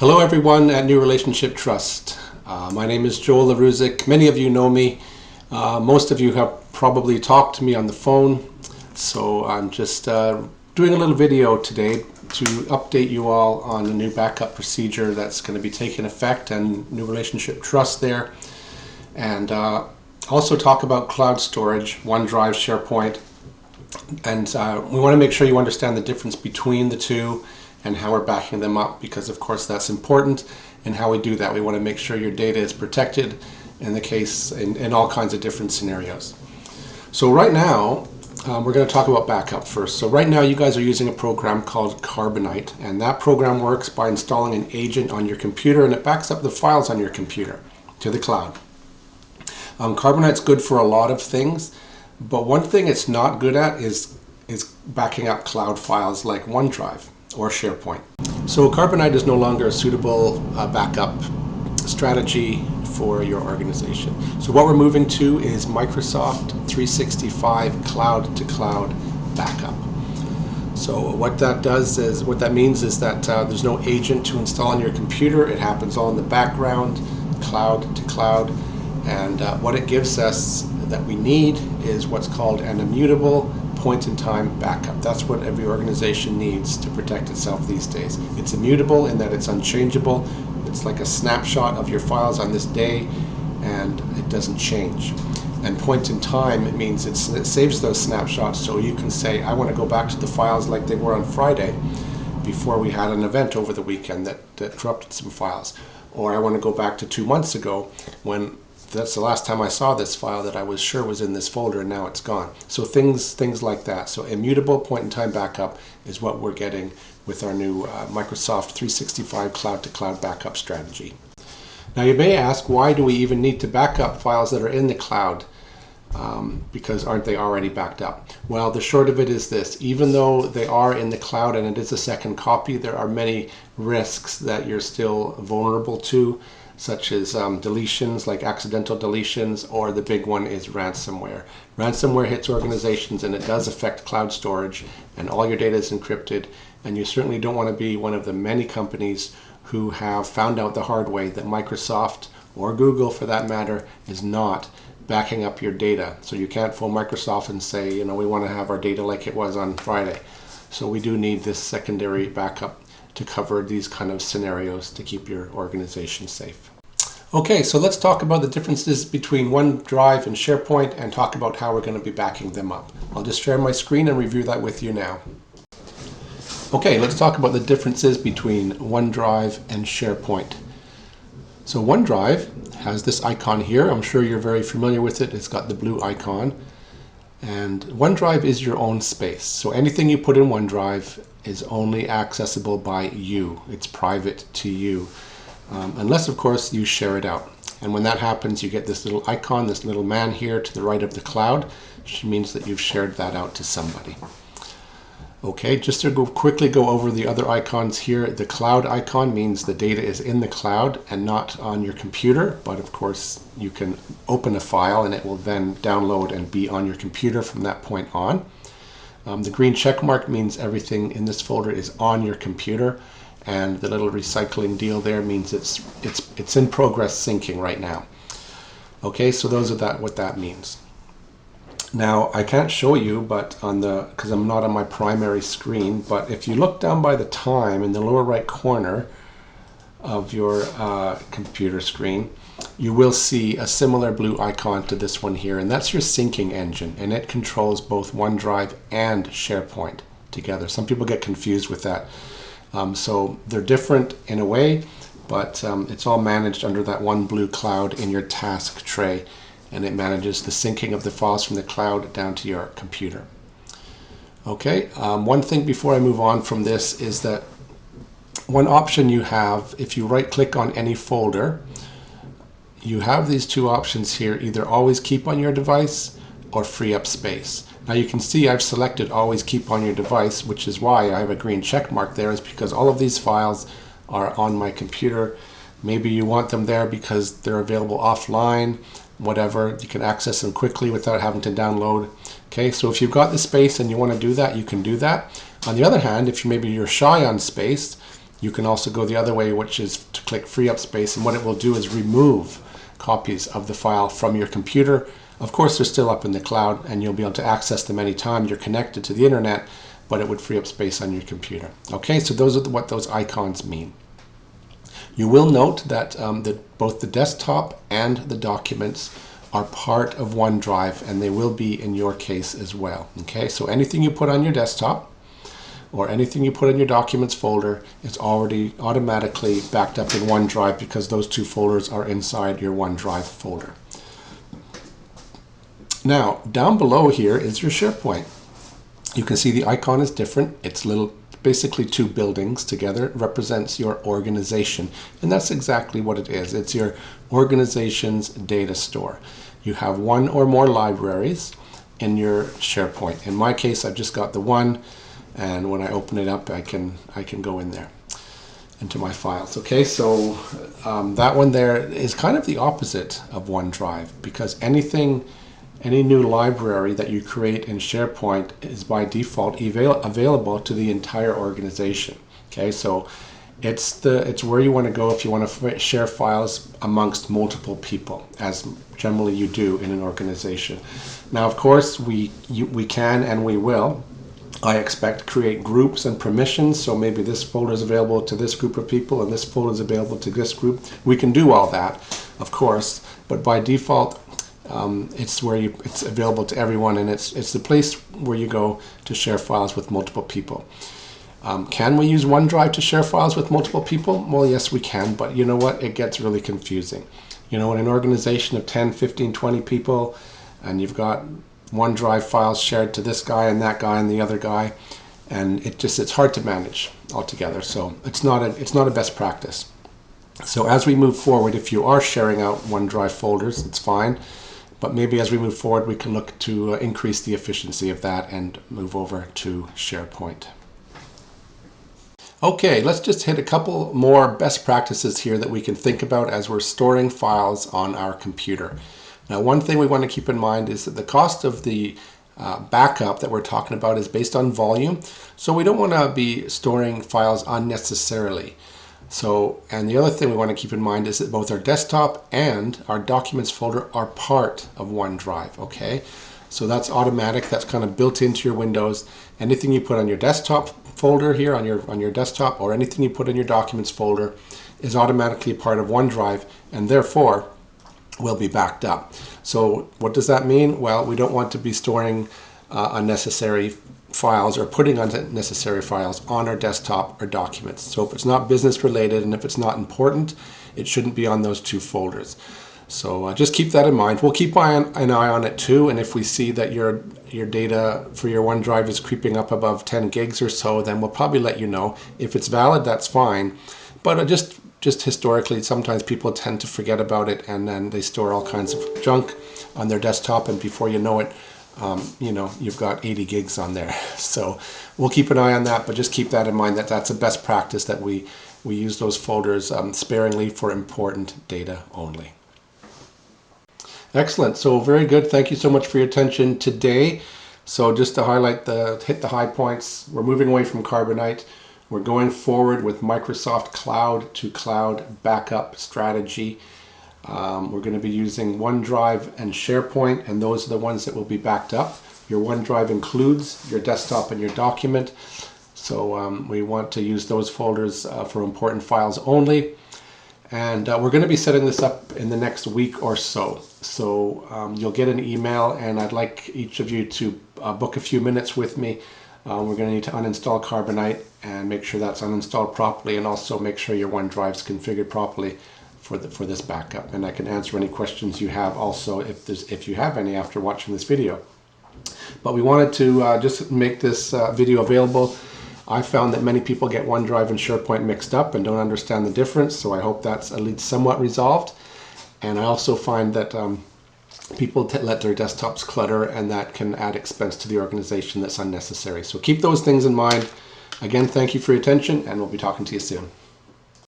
Hello everyone at New Relationship Trust. My name is Joel LaRuzic. Many of you know me. Most of you have probably talked to me on the phone. So I'm just doing a little video today to update you all on a new backup procedure that's going to be taking effect and New Relationship Trust there. And also talk about cloud storage, OneDrive, SharePoint. And we want to make sure you understand the difference between the two and how we're backing them up, because of course that's important. And how we do that, we want to make sure your data is protected in the case in all kinds of different scenarios. So right now we're going to talk about backup first. So right now you guys are using a program called Carbonite, and that program works by installing an agent on your computer, and it backs up the files on your computer to the cloud. Carbonite's good for a lot of things, but one thing it's not good at is backing up cloud files like OneDrive or SharePoint. So Carbonite is no longer a suitable backup strategy for your organization. So what we're moving to is Microsoft 365 cloud to cloud backup. So what that means is that there's no agent to install on your computer. It happens all in the background, cloud to cloud. And what it gives us that we need is what's called an immutable point-in-time backup. That's what every organization needs to protect itself these days. It's immutable in that it's unchangeable. It's like a snapshot of your files on this day, and it doesn't change. And point-in-time, it means it saves those snapshots, so you can say, I want to go back to the files like they were on Friday before we had an event over the weekend that corrupted some files. Or I want to go back to 2 months ago when that's the last time I saw this file that I was sure was in this folder, and now it's gone. So things like that. So immutable point-in-time backup is what we're getting with our new Microsoft 365 cloud-to-cloud backup strategy. Now you may ask, why do we even need to back up files that are in the cloud? Because aren't they already backed up? Well, the short of it is this: even though they are in the cloud and it is a second copy, there are many risks that you're still vulnerable to, such as deletions, like accidental deletions, or the big one is ransomware. Ransomware hits organizations and it does affect cloud storage, and all your data is encrypted, and you certainly don't want to be one of the many companies who have found out the hard way that Microsoft, or Google for that matter, is not backing up your data. So you can't phone Microsoft and say, you know, we want to have our data like it was on Friday. So we do need this secondary backup to cover these kind of scenarios to keep your organization safe. Okay, so let's talk about the differences between OneDrive and SharePoint and talk about how we're going to be backing them up. I'll just share my screen and review that with you now. Okay, let's talk about the differences between OneDrive and SharePoint. So OneDrive has this icon here. I'm sure you're very familiar with it. It's got the blue icon. And OneDrive is your own space. So anything you put in OneDrive is only accessible by you. It's private to you. Unless, of course, you share it out. And when that happens, you get this little icon, this little man here to the right of the cloud, which means that you've shared that out to somebody. Okay, just to quickly go over the other icons here, the cloud icon means the data is in the cloud and not on your computer, but of course you can open a file and it will then download and be on your computer from that point on. The green check mark means everything in this folder is on your computer, and the little recycling deal there means it's in progress syncing right now. Okay, so those are what that means. Now I can't show you, but because I'm not on my primary screen, but if you look down by the time in the lower right corner of your computer screen, you will see a similar blue icon to this one here, and that's your syncing engine, and it controls both OneDrive and SharePoint together. Some people get confused with that. So they're different in a way, but it's all managed under that one blue cloud in your task tray, and it manages the syncing of the files from the cloud down to your computer. Okay, one thing before I move on from this is that one option you have, if you right click on any folder, you have these two options here: either always keep on your device or free up space. Now you can see I've selected always keep on your device, which is why I have a green check mark there, is because all of these files are on my computer. Maybe you want them there because they're available offline, whatever. You can access them quickly without having to download. Okay, so if you've got the space and you want to do that, you can do that. On the other hand, if maybe you're shy on space You can also go the other way, which is to click free up space, and what it will do is remove copies of the file from your computer. Of course, they're still up in the cloud and you'll be able to access them anytime you're connected to the internet, but it would free up space on your computer. Okay, so those are what those icons mean. You will note that both the desktop and the documents are part of OneDrive, and they will be in your case as well. Okay, so anything you put on your desktop or anything you put in your documents folder is already automatically backed up in OneDrive, because those two folders are inside your OneDrive folder. Now, down below here is your SharePoint. You can see the icon is different. It's basically two buildings together. It represents your organization, and that's exactly what it is. It's your organization's data store. You have one or more libraries in your SharePoint. In my case, I've just got the one, and when I open it up, I can go in there into my files. Okay, so that one there is kind of the opposite of OneDrive, because any new library that you create in SharePoint is by default available to the entire organization. Okay, so it's where you want to go if you want to share files amongst multiple people, as generally you do in an organization. Now, of course, we can and we will, I expect, create groups and permissions. So maybe this folder is available to this group of people and this folder is available to this group. We can do all that, of course, but by default, it's available to everyone, and it's the place where you go to share files with multiple people. Can we use OneDrive to share files with multiple people? Well, yes, we can, but you know what? It gets really confusing. You know, in an organization of 10, 15, 20 people, and you've got OneDrive files shared to this guy and the other guy, and it's hard to manage altogether. So it's not a best practice. So as we move forward, if you are sharing out OneDrive folders, it's fine. But maybe as we move forward, we can look to increase the efficiency of that and move over to SharePoint. Okay, let's just hit a couple more best practices here that we can think about as we're storing files on our computer. Now, one thing we want to keep in mind is that the cost of the backup that we're talking about is based on volume. So we don't want to be storing files unnecessarily. And the other thing we want to keep in mind is that both our desktop and our documents folder are part of OneDrive, okay? So that's automatic, that's kind of built into your Windows. Anything you put on your desktop folder here on your desktop, or anything you put in your documents folder, is automatically part of OneDrive, and therefore will be backed up. So what does that mean? Well, we don't want to be storing unnecessary files or putting unnecessary files on our desktop or documents. So if it's not business related and if it's not important, it shouldn't be on those two folders. So just keep that in mind. We'll keep an eye on it too, and if we see that your data for your OneDrive is creeping up above 10 gigs or so, then we'll probably let you know. If it's valid, that's fine. But just historically, sometimes people tend to forget about it, and then they store all kinds of junk on their desktop, and before you know it, you've got 80 gigs on there. So we'll keep an eye on that, but just keep that in mind, that that's a best practice, that we use those folders sparingly for important data only. Excellent. So very good. Thank you so much for your attention today. So just to highlight hit the high points, we're moving away from Carbonite. We're going forward with Microsoft Cloud to Cloud Backup Strategy. We're going to be using OneDrive and SharePoint, and those are the ones that will be backed up. Your OneDrive includes your desktop and your document. So we want to use those folders for important files only. And we're going to be setting this up in the next week or so. So you'll get an email, and I'd like each of you to book a few minutes with me. We're going to need to uninstall Carbonite and make sure that's uninstalled properly, and also make sure your OneDrive's configured properly for this backup. And I can answer any questions you have also, if you have any, after watching this video. But we wanted to just make this video available. I found that many people get OneDrive and SharePoint mixed up and don't understand the difference, so I hope that's at least somewhat resolved. And I also find that people let their desktops clutter, and that can add expense to the organization that's unnecessary. So keep those things in mind. Again, thank you for your attention, and we'll be talking to you soon.